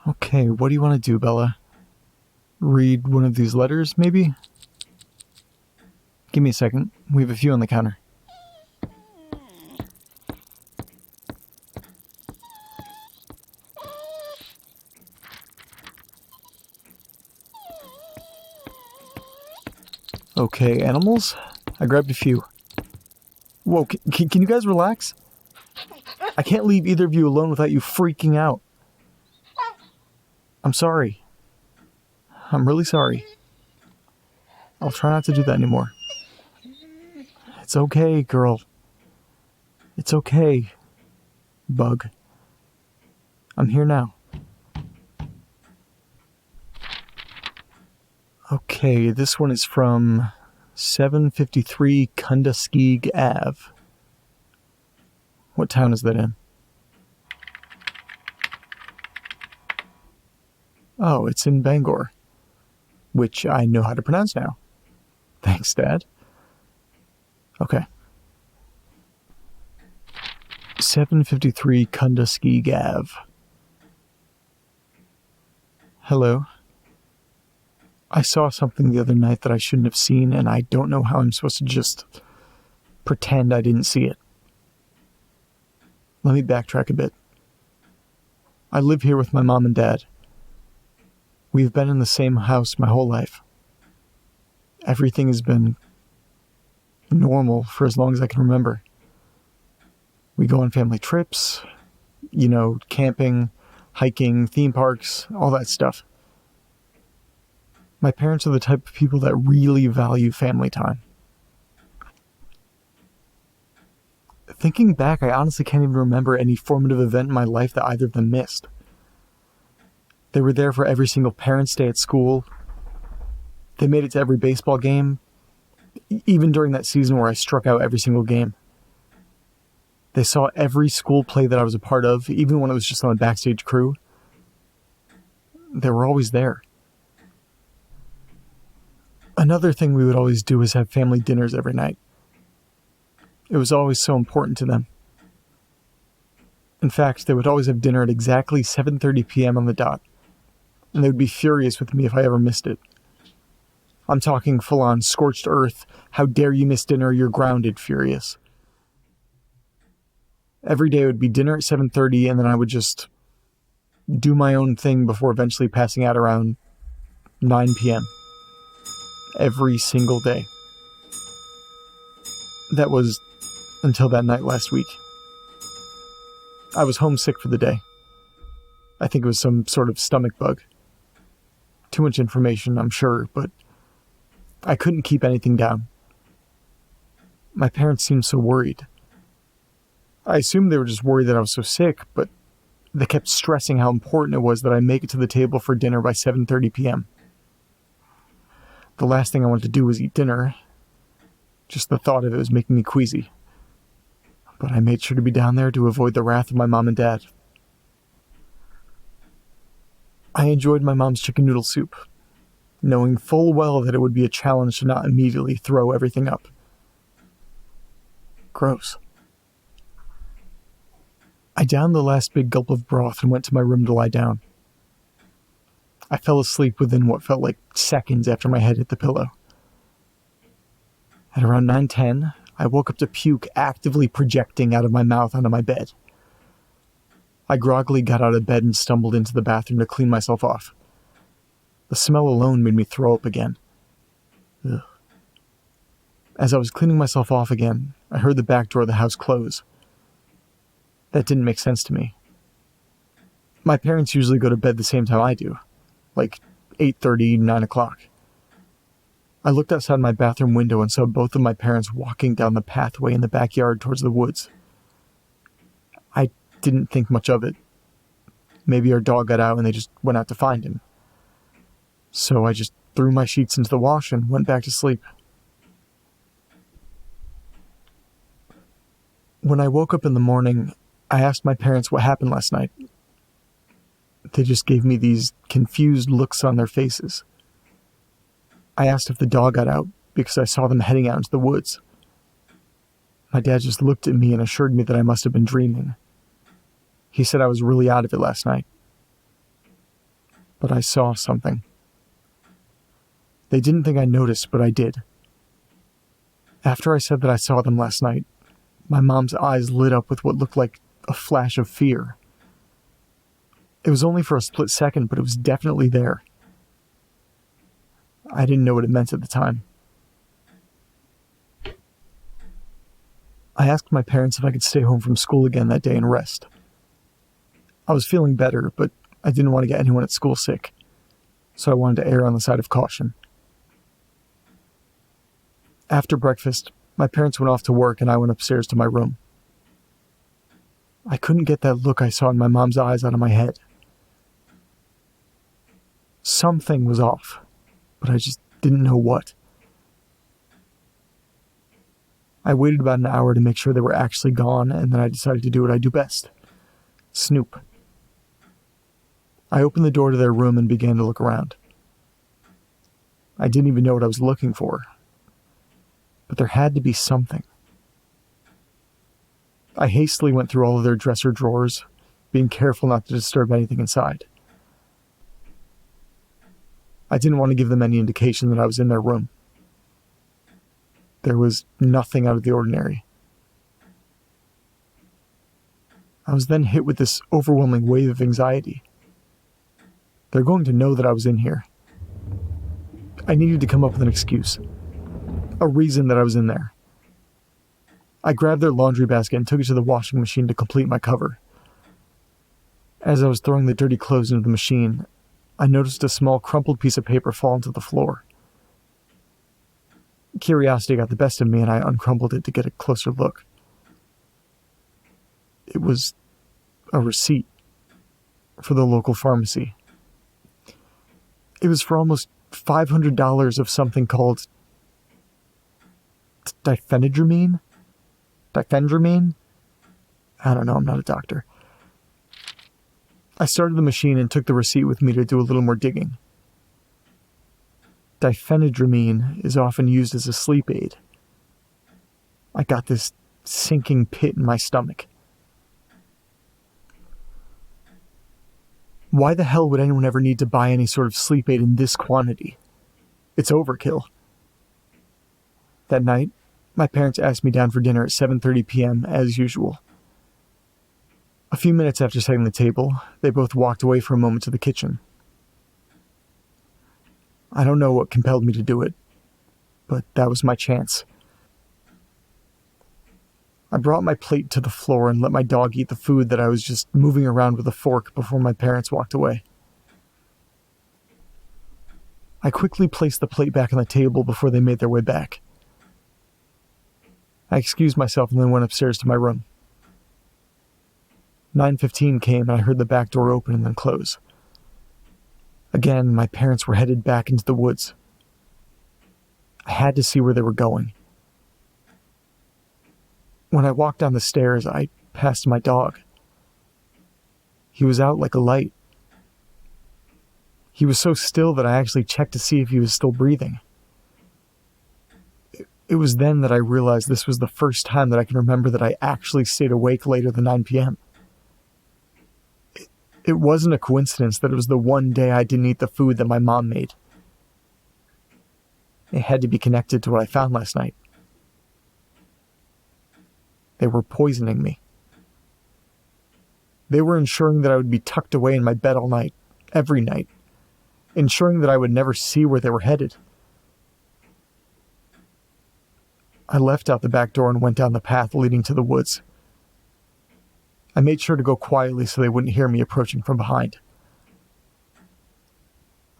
Okay, what do you want to do, Bella? Read one of these letters, maybe? Give me a second. We have a few on the counter. Okay, animals? I grabbed a few. Whoa, can you guys relax? I can't leave either of you alone without you freaking out. I'm sorry. I'm really sorry. I'll try not to do that anymore. It's okay, girl. It's okay, Bug. I'm here now. Okay, this one is from 753 Kundaskeg Ave. What town is that in? Oh, it's in Bangor, which I know how to pronounce now. Thanks, Dad. Okay. 753 Kundaskeg Ave. Hello. I saw something the other night that I shouldn't have seen, and I don't know how I'm supposed to just pretend I didn't see it. Let me backtrack a bit. I live here with my mom and dad. We've been in the same house my whole life. Everything has been normal for as long as I can remember. We go on family trips, camping, hiking, theme parks, all that stuff. My parents are the type of people that really value family time. Thinking back, I honestly can't even remember any formative event in my life that either of them missed. They were there for every single parents' day at school. They made it to every baseball game, even during that season where I struck out every single game. They saw every school play that I was a part of, even when it was just on the backstage crew. They were always there. Another thing we would always do is have family dinners every night. It was always so important to them. In fact, they would always have dinner at exactly 7:30 p.m. on the dot, and they would be furious with me if I ever missed it. I'm talking full-on scorched earth, how dare you miss dinner, you're grounded furious. Every day would be dinner at 7:30, and then I would just do my own thing before eventually passing out around 9 p.m. Every single day. That was until that night last week. I was homesick for the day. I think it was some sort of stomach bug. Too much information, I'm sure, but I couldn't keep anything down. My parents seemed so worried. I assumed they were just worried that I was so sick, but they kept stressing how important it was that I make it to the table for dinner by 7:30 p.m. The last thing I wanted to do was eat dinner. Just the thought of it was making me queasy. But I made sure to be down there to avoid the wrath of my mom and dad. I enjoyed my mom's chicken noodle soup, knowing full well that it would be a challenge to not immediately throw everything up. Gross. I downed the last big gulp of broth and went to my room to lie down. I fell asleep within what felt like seconds after my head hit the pillow. At around 9:10, I woke up to puke actively projecting out of my mouth onto my bed. I groggily got out of bed and stumbled into the bathroom to clean myself off. The smell alone made me throw up again. Ugh. As I was cleaning myself off again, I heard the back door of the house close. That didn't make sense to me. My parents usually go to bed the same time I do, like 8:30, 9 o'clock. I looked outside my bathroom window and saw both of my parents walking down the pathway in the backyard towards the woods. I didn't think much of it. Maybe our dog got out and they just went out to find him. So I just threw my sheets into the wash and went back to sleep. When I woke up in the morning, I asked my parents what happened last night. They just gave me these confused looks on their faces. I asked if the dog got out because I saw them heading out into the woods. My dad just looked at me and assured me that I must have been dreaming. He said I was really out of it last night. but I saw something. They didn't think I noticed, but I did. After I said that I saw them last night, my mom's eyes lit up with what looked like a flash of fear. It was only for a split second, but it was definitely there. I didn't know what it meant at the time. I asked my parents if I could stay home from school again that day and rest. I was feeling better, but I didn't want to get anyone at school sick, so I wanted to err on the side of caution. After breakfast, my parents went off to work and I went upstairs to my room. I couldn't get that look I saw in my mom's eyes out of my head. Something was off, but I just didn't know what. I waited about an hour to make sure they were actually gone, and then I decided to do what I do best: snoop. I opened the door to their room and began to look around. I didn't even know what I was looking for, but there had to be something. I hastily went through all of their dresser drawers, being careful not to disturb anything inside. I didn't want to give them any indication that I was in their room. There was nothing out of the ordinary. I was then hit with this overwhelming wave of anxiety. They're going to know that I was in here. I needed to come up with an excuse, a reason that I was in there. I grabbed their laundry basket and took it to the washing machine to complete my cover. As I was throwing the dirty clothes into the machine, I noticed a small crumpled piece of paper fall onto the floor. Curiosity got the best of me and I uncrumpled it to get a closer look. It was a receipt for the local pharmacy. It was for almost $500 of something called diphenhydramine? Diphenhydramine? I don't know, I'm not a doctor. I started the machine and took the receipt with me to do a little more digging. Diphenhydramine is often used as a sleep aid. I got this sinking pit in my stomach. Why the hell would anyone ever need to buy any sort of sleep aid in this quantity? It's overkill. That night, my parents asked me down for dinner at 7:30 p.m. as usual. A few minutes after setting the table, they both walked away for a moment to the kitchen. I don't know what compelled me to do it, but that was my chance. I brought my plate to the floor and let my dog eat the food that I was just moving around with a fork before my parents walked away. I quickly placed the plate back on the table before they made their way back. I excused myself and then went upstairs to my room. 9:15 came and I heard the back door open and then close. Again, my parents were headed back into the woods. I had to see where they were going. When I walked down the stairs, I passed my dog. He was out like a light. He was so still that I actually checked to see if he was still breathing. It was then that I realized this was the first time that I can remember that I actually stayed awake later than 9 p.m. It wasn't a coincidence that it was the one day I didn't eat the food that my mom made. It had to be connected to what I found last night. They were poisoning me. They were ensuring that I would be tucked away in my bed all night, every night, ensuring that I would never see where they were headed. I left out the back door and went down the path leading to the woods. I made sure to go quietly so they wouldn't hear me approaching from behind.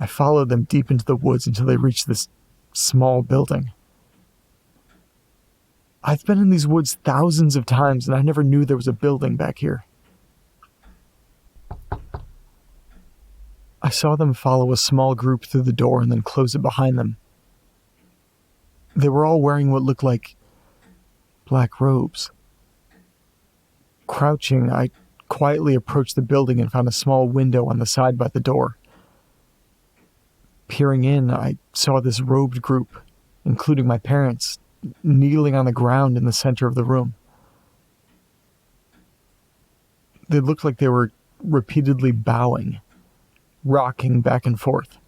I followed them deep into the woods until they reached this small building. I've been in these woods thousands of times and I never knew there was a building back here. I saw them follow a small group through the door and then close it behind them. They were all wearing what looked like black robes. Crouching, I quietly approached the building and found a small window on the side by the door. Peering in, I saw this robed group, including my parents, kneeling on the ground in the center of the room. They looked like they were repeatedly bowing, rocking back and forth.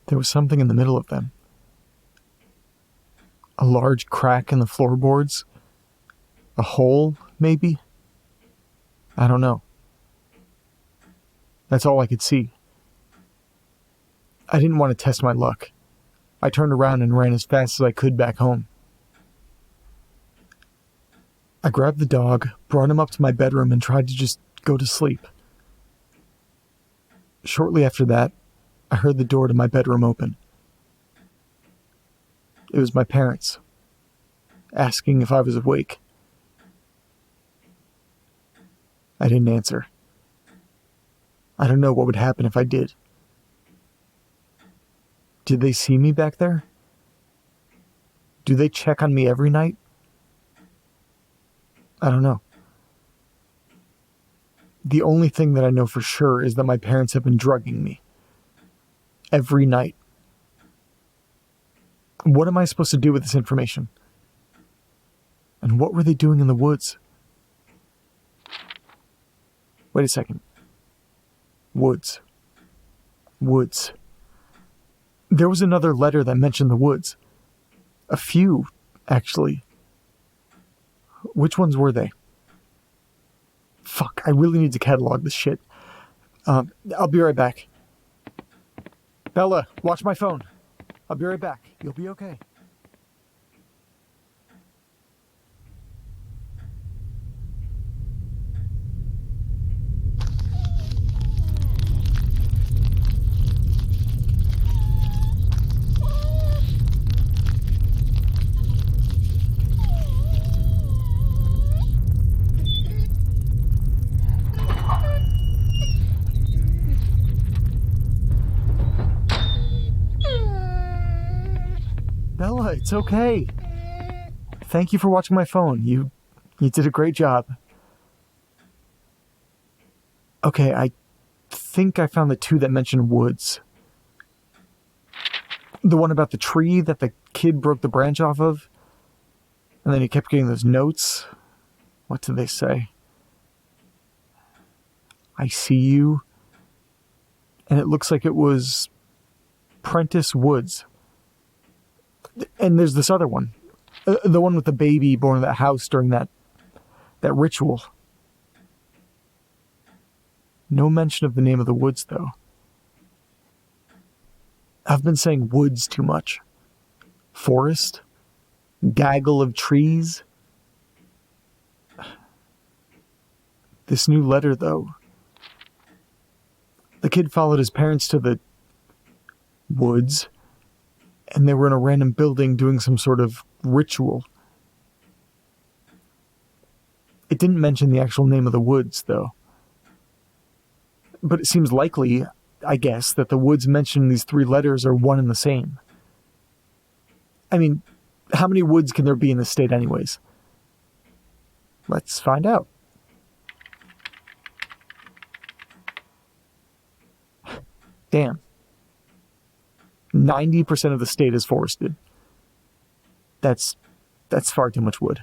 There was something in the middle of them. A large crack in the floorboards. A hole, maybe? I don't know. That's all I could see. I didn't want to test my luck. I turned around and ran as fast as I could back home. I grabbed the dog, brought him up to my bedroom, and tried to just go to sleep. Shortly after that, I heard the door to my bedroom open. It was my parents, asking if I was awake. I didn't answer. I don't know what would happen if I did. Did they see me back there? Do they check on me every night? I don't know. The only thing that I know for sure is that my parents have been drugging me. Every night. What am I supposed to do with this information? And what were they doing in the woods? Wait a second. Woods. Woods. There was another letter that mentioned the woods. A few, actually. Which ones were they? Fuck, I really need to catalog this shit. I'll be right back. Bella, watch my phone. I'll be right back. You'll be okay. Bella, it's okay. Thank you for watching my phone. You did a great job. Okay, I think I found the two that mentioned woods. The one about the tree that the kid broke the branch off of. And then he kept getting those notes. What did they say? I see you. And it looks like it was Prentice Woods. And there's this other one. The one with the baby born in that house during that ritual. No mention of the name of the woods, though. I've been saying woods too much. Forest? Gaggle of trees? This new letter, though. The kid followed his parents to the woods, and they were in a random building doing some sort of ritual. It didn't mention the actual name of the woods, though. But it seems likely, I guess, that the woods mentioned in these three letters are one and the same. I mean, how many woods can there be in this state anyways? Let's find out. Damn. 90% of the state is forested. That's far too much wood.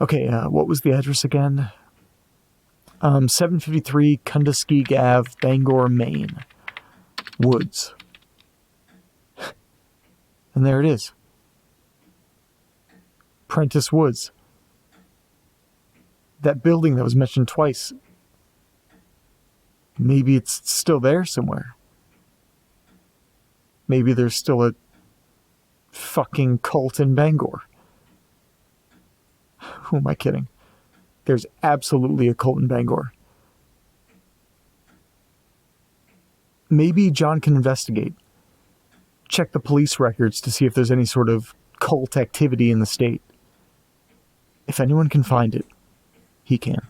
Okay, what was the address again? 753 Kundaskeg Ave, Bangor, Maine. Woods. And there it is. Prentice Woods. That building that was mentioned twice. Maybe it's still there somewhere. Maybe there's still a fucking cult in Bangor. Who am I kidding? There's absolutely a cult in Bangor. Maybe John can investigate. Check the police records to see if there's any sort of cult activity in the state. If anyone can find it, he can.